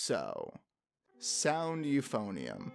So, sound euphonium.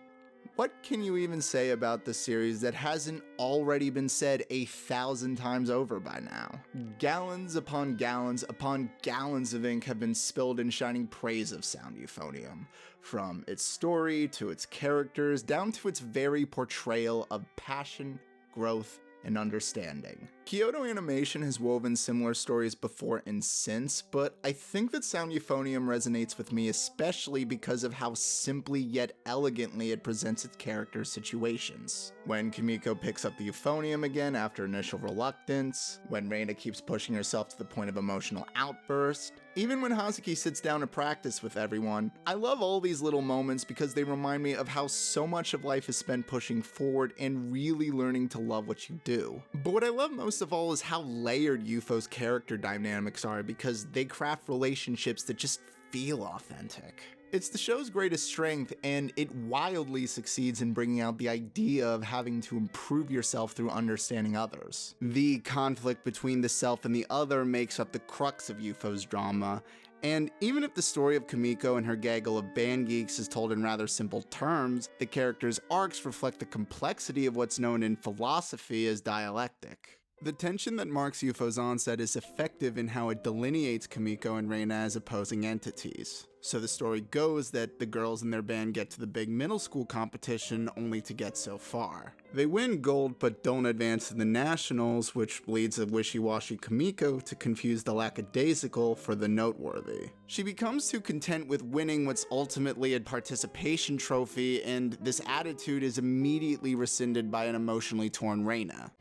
What can you even say about the series that hasn't already been said 1,000 times over by now? Gallons upon gallons of ink have been spilled in shining praise of sound euphonium, from its story to its characters, down to its very portrayal of passion, growth, and understanding. Kyoto Animation has woven similar stories before and since, but I think that sound euphonium resonates with me especially because of how simply yet elegantly it presents its character situations. When Kimiko picks up the euphonium again after initial reluctance, when Reina keeps pushing herself to the point of emotional outburst, even when Hazuki sits down to practice with everyone. I love all these little moments because they remind me of how so much of life is spent pushing forward and really learning to love what you do. But what I love most of all is how layered Yufo's character dynamics are, because they craft relationships that just feel authentic. It's the show's greatest strength, and it wildly succeeds in bringing out the idea of having to improve yourself through understanding others. The conflict between the self and the other makes up the crux of Yufo's drama, and even if the story of Kimiko and her gaggle of band geeks is told in rather simple terms, the characters' arcs reflect the complexity of what's known in philosophy as dialectic. The tension that marks Yufo's onset is effective in how it delineates Kimiko and Reina as opposing entities. So the story goes that the girls in their band get to the big middle school competition only to get so far. They win gold but don't advance to the nationals, which leads a wishy-washy Kimiko to confuse the lackadaisical for the noteworthy. She becomes too content with winning what's ultimately a participation trophy, and this attitude is immediately rescinded by an emotionally torn Reina.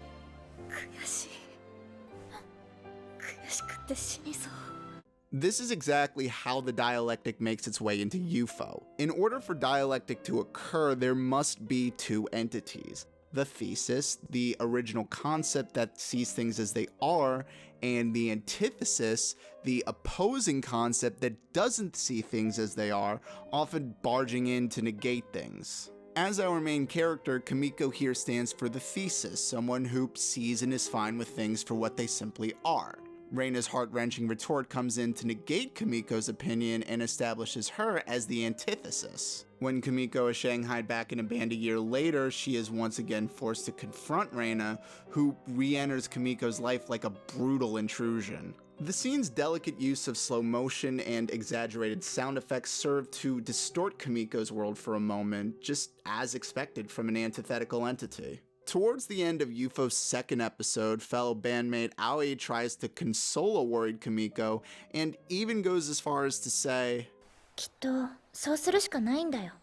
This is exactly how the dialectic makes its way into Yufo. In order for dialectic to occur, there must be two entities. The thesis, the original concept that sees things as they are, and the antithesis, the opposing concept that doesn't see things as they are, often barging in to negate things. As our main character, Kimiko here stands for the thesis, someone who sees and is fine with things for what they simply are. Reina's heart-wrenching retort comes in to negate Kimiko's opinion and establishes her as the antithesis. When Kimiko is shanghaied back in a band a year later, she is once again forced to confront Reina, who re-enters Kimiko's life like a brutal intrusion. The scene's delicate use of slow motion and exaggerated sound effects serve to distort Kimiko's world for a moment, just as expected from an antithetical entity. Towards the end of Yufo's second episode, fellow bandmate Aoi tries to console a worried Kimiko, and even goes as far as to say, きっとそうするしかないんだよ。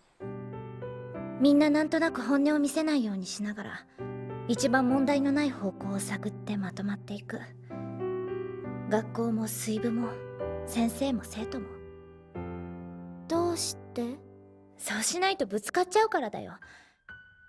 みんななんとなく本音を見せないようにしながら、一番問題のない方向を探ってまとまっていく。学校も水部も先生も生徒も。どうして？そうしないとぶつかっちゃうからだよ。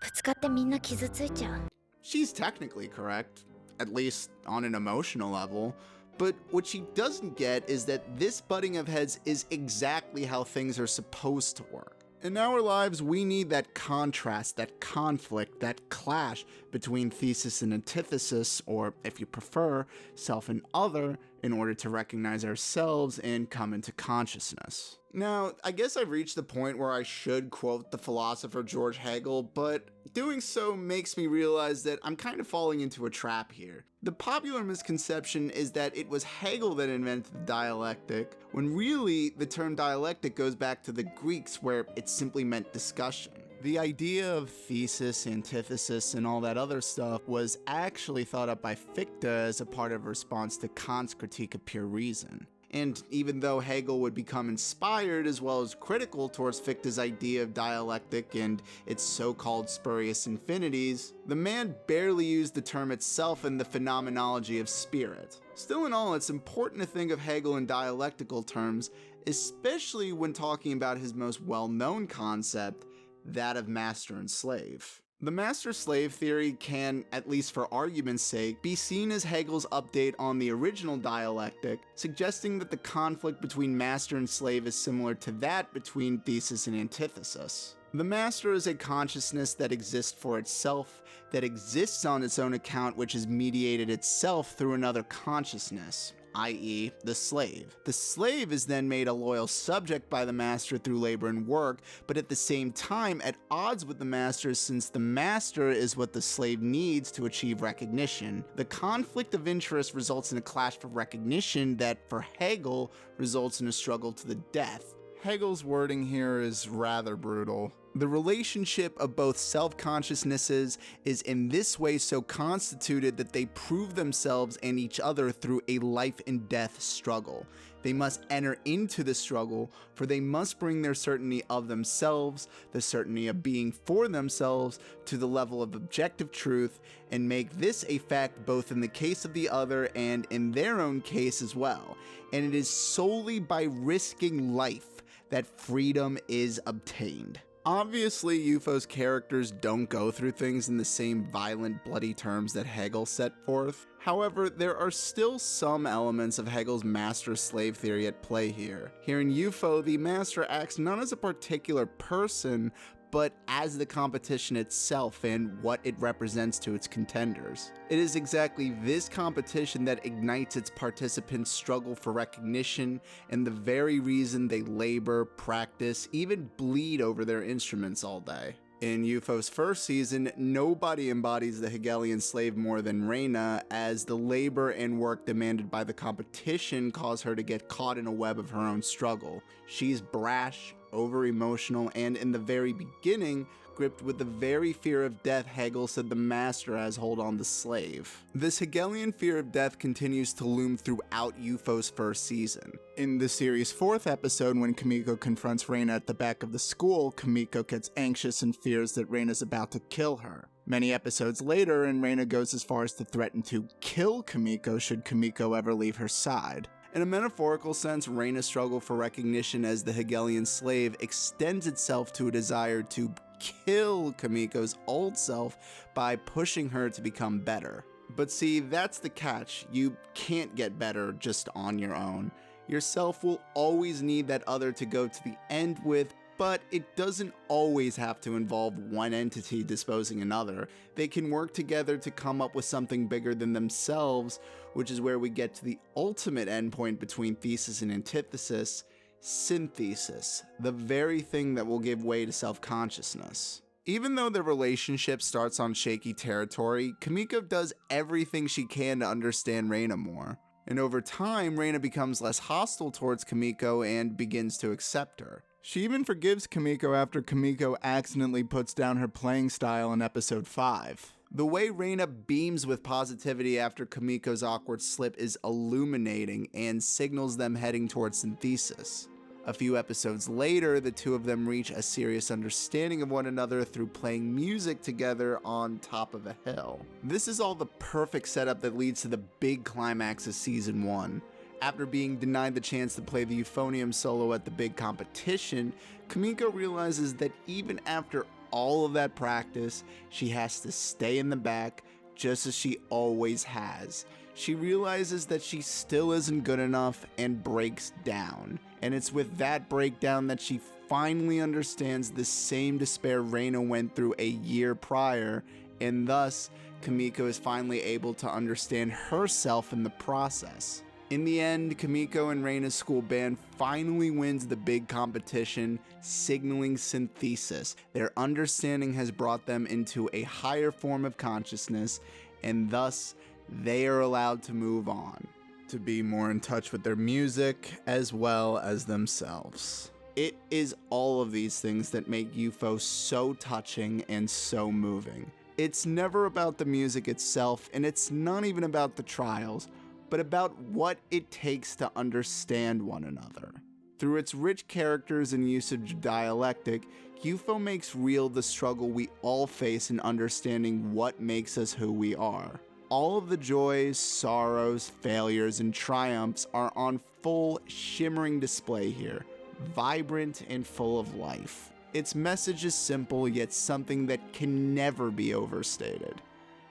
ぶつかってみんな傷ついちゃう。She's technically correct, at least on an emotional level, but what she doesn't get is that this butting of heads is exactly how things are supposed to work. In our lives, we need that contrast, that conflict, that clash between thesis and antithesis, or if you prefer, self and other, in order to recognize ourselves and come into consciousness. Now, I guess I've reached the point where I should quote the philosopher George Hegel, but doing so makes me realize that I'm kind of falling into a trap here. The popular misconception is that it was Hegel that invented the dialectic, when really the term dialectic goes back to the Greeks, where it simply meant discussion. The idea of thesis, antithesis, and all that other stuff was actually thought up by Fichte as a part of a response to Kant's critique of pure reason. And even though Hegel would become inspired as well as critical towards Fichte's idea of dialectic and its so-called spurious infinities, the man barely used the term itself in the phenomenology of spirit. Still in all, it's important to think of Hegel in dialectical terms, especially when talking about his most well-known concept, that of master and slave. The master-slave theory can, at least for argument's sake, be seen as Hegel's update on the original dialectic, suggesting that the conflict between master and slave is similar to that between thesis and antithesis. The master is a consciousness that exists for itself, that exists on its own account, which has mediated itself through another consciousness, i.e. the slave. The slave is then made a loyal subject by the master through labor and work, but at the same time at odds with the master, since the master is what the slave needs to achieve recognition. The conflict of interest results in a clash for recognition that, for Hegel, results in a struggle to the death. Hegel's wording here is rather brutal. The relationship of both self-consciousnesses is in this way so constituted that they prove themselves and each other through a life and death struggle. They must enter into the struggle, for they must bring their certainty of themselves, the certainty of being for themselves, to the level of objective truth, and make this a fact both in the case of the other and in their own case as well. And it is solely by risking life that freedom is obtained. Obviously, Eupho's characters don't go through things in the same violent, bloody terms that Hegel set forth. However, there are still some elements of Hegel's master-slave theory at play here. Here in Eupho, the master acts not as a particular person, but as the competition itself and what it represents to its contenders. It is exactly this competition that ignites its participants' struggle for recognition and the very reason they labor, practice, even bleed over their instruments all day. In Eupho's first season, nobody embodies the Hegelian slave more than Reina, as the labor and work demanded by the competition cause her to get caught in a web of her own struggle. She's brash, over-emotional, and in the very beginning, gripped with the very fear of death Hegel said the master has hold on the slave. This Hegelian fear of death continues to loom throughout Eupho's first season. In the series' fourth episode, when Kimiko confronts Reina at the back of the school, Kimiko gets anxious and fears that Reina's about to kill her. Many episodes later, and Reina goes as far as to threaten to kill Kimiko should Kimiko ever leave her side. In a metaphorical sense, Reina's struggle for recognition as the Hegelian slave extends itself to a desire to kill Kimiko's old self by pushing her to become better. But see, that's the catch. You can't get better just on your own. Yourself will always need that other to go to the end with, but it doesn't always have to involve one entity disposing another. They can work together to come up with something bigger than themselves, which is where we get to the ultimate endpoint between thesis and antithesis, synthesis, the very thing that will give way to self-consciousness. Even though the relationship starts on shaky territory, Kimiko does everything she can to understand Reina more. And over time, Reina becomes less hostile towards Kimiko and begins to accept her. She even forgives Kimiko after Kimiko accidentally puts down her playing style in episode 5. The way Reina beams with positivity after Kimiko's awkward slip is illuminating and signals them heading towards synthesis. A few episodes later, the two of them reach a serious understanding of one another through playing music together on top of a hill. This is all the perfect setup that leads to the big climax of season 1. After being denied the chance to play the Euphonium solo at the big competition, Kimiko realizes that even after all of that practice, she has to stay in the back just as she always has. She realizes that she still isn't good enough and breaks down. And it's with that breakdown that she finally understands the same despair Reina went through a year prior, and thus Kimiko is finally able to understand herself in the process. In the end, Kimiko and Reina's school band finally wins the big competition, signaling synthesis. Their understanding has brought them into a higher form of consciousness, and thus they are allowed to move on, to be more in touch with their music as well as themselves. It is all of these things that make Eupho so touching and so moving. It's never about the music itself, and it's not even about the trials, but about what it takes to understand one another. Through its rich characters and usage of dialectic, Eupho makes real the struggle we all face in understanding what makes us who we are. All of the joys, sorrows, failures, and triumphs are on full, shimmering display here, vibrant and full of life. Its message is simple, yet something that can never be overstated.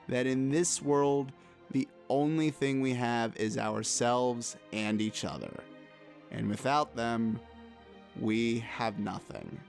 That in this world, the only thing we have is ourselves and each other. And without them, we have nothing.